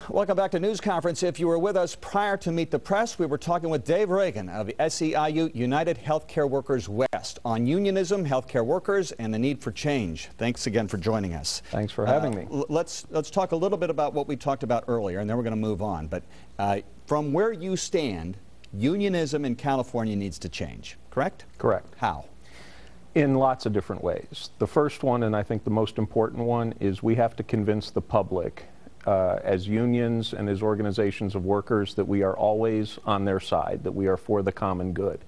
Welcome back to News Conference. If you were with us prior to Meet the Press, we were talking with Dave Regan of the SEIU-United Healthcare Workers West on unionism, healthcare workers, and the need for change. Thanks again for joining us. Thanks for having me. Let's talk a little bit about what we talked about earlier, and then we're going to move on. But from where you stand, unionism in California needs to change, correct? Correct. How? In lots of different ways. The first one, and I think the most important one, is we have to convince the public as unions and as organizations of workers that we are always on their side, that we are for the common good.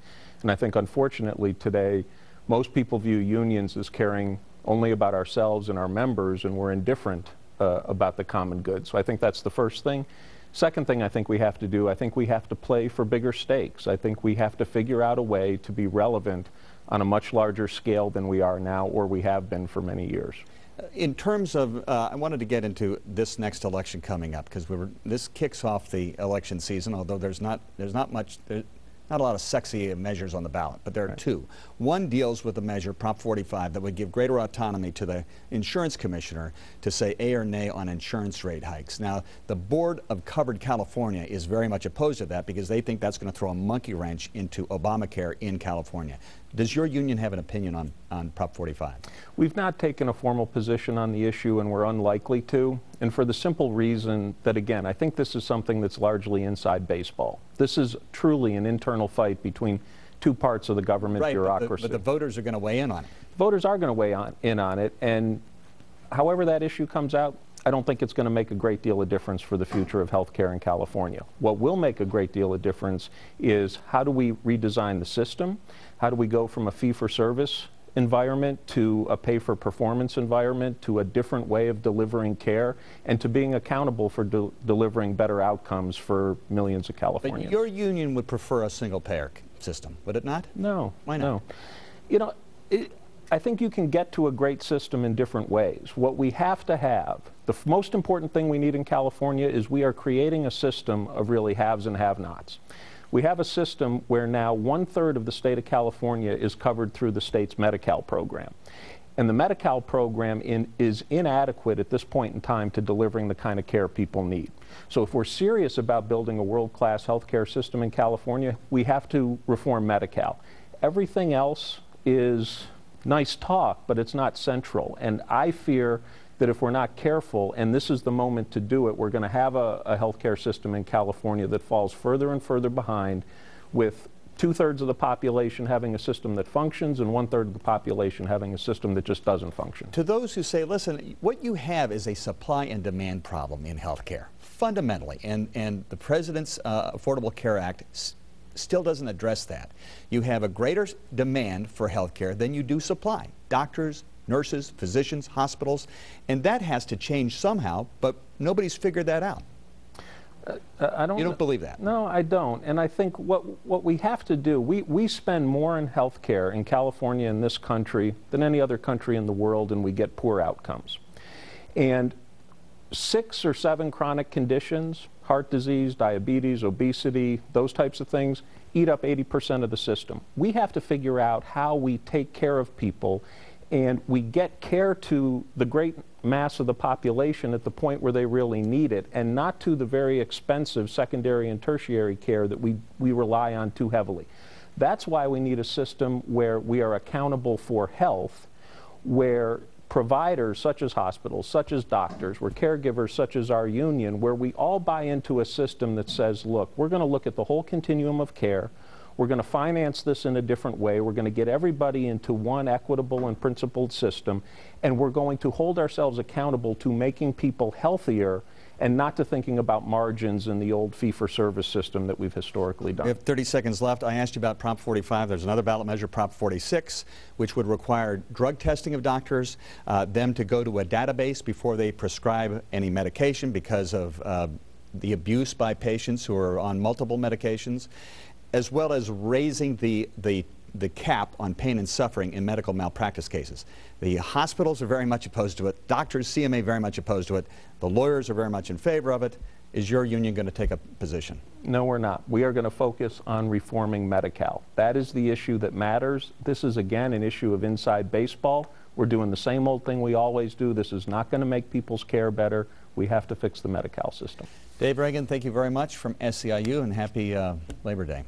And I think unfortunately today most people view unions as caring only about ourselves and our members, and we're indifferent about the common good. So I think that's the first thing. Second thing I think we have to do, I think we have to play for bigger stakes. I think we have to figure out a way to be relevant on a much larger scale than we are now, or we have been for many years. In terms of, I wanted to get into this next election coming up, because this kicks off the election season, although there's not a lot of sexy measures on the ballot, but there are two. One deals with the measure, Prop 45, that would give greater autonomy to the insurance commissioner to say A or nay on insurance rate hikes. Now, the Board of Covered California is very much opposed to that because they think that's going to throw a monkey wrench into Obamacare in California. Does your union have an opinion on Prop 45? We've not taken a formal position on the issue, and we're unlikely to, and for the simple reason that, again, I think this is something that's largely inside baseball. This is truly an internal fight between two parts of the government bureaucracy. But the voters are going to weigh in on it. Voters are going to weigh in on it, and however that issue comes out, I don't think it's going to make a great deal of difference for the future of healthcare in California. What will make a great deal of difference is how do we redesign the system? How do we go from a fee-for-service environment to a pay-for-performance environment, to a different way of delivering care, and to being accountable for delivering better outcomes for millions of Californians. But your union would prefer a single-payer system, would it not? No. Why not? No. You know, I think you can get to a great system in different ways. What we have to have, the most important thing we need in California is we are creating a system of really haves and have-nots. We have a system where now 1/3 of the state of California is covered through the state's Medi Cal program. And the Medi Cal program is inadequate at this point in time to delivering the kind of care people need. So if we're serious about building a world-class healthcare system in California, we have to reform Medi Cal. Everything else is nice talk, but it's not central. And I fear that if we're not careful, and this is the moment to do it, we're going to have a healthcare system in California that falls further and further behind, with 2/3 of the population having a system that functions and 1/3 of the population having a system that just doesn't function. To those who say, listen, what you have is a supply and demand problem in healthcare, fundamentally, and the President's Affordable Care Act still doesn't address that. You have a greater demand for healthcare than you do supply. Doctors, nurses, physicians, hospitals, and that has to change somehow, but nobody's figured that out. You don't believe that? No, I don't. And I think what we have to do, we spend more in healthcare in California, in this country, than any other country in the world, and we get poor outcomes. And 6 or 7 chronic conditions, heart disease, diabetes, obesity, those types of things, eat up 80% of the system. We have to figure out how we take care of people and we get care to the great mass of the population at the point where they really need it, and not to the very expensive secondary and tertiary care that we rely on too heavily. That's why we need a system where we are accountable for health, where providers such as hospitals, such as doctors, where caregivers such as our union, where we all buy into a system that says, look, we're going to look at the whole continuum of care. We're going to finance this in a different way. We're going to get everybody into one equitable and principled system, and we're going to hold ourselves accountable to making people healthier and not to thinking about margins in the old fee-for-service system that we've historically done. We have 30 seconds left. I asked you about Prop 45. There's another ballot measure, Prop 46, which would require drug testing of doctors, them to go to a database before they prescribe any medication because of the abuse by patients who are on multiple medications, as well as raising the cap on pain and suffering in medical malpractice cases. The hospitals are very much opposed to it. Doctors, CMA, very much opposed to it. The lawyers are very much in favor of it. Is your union going to take a position? No, we're not. We are going to focus on reforming Medi Cal. That is the issue that matters. This is, again, an issue of inside baseball. We're doing the same old thing we always do. This is not going to make people's care better. We have to fix the Medi Cal system. Dave Regan, thank you very much from SEIU, and happy Labor Day.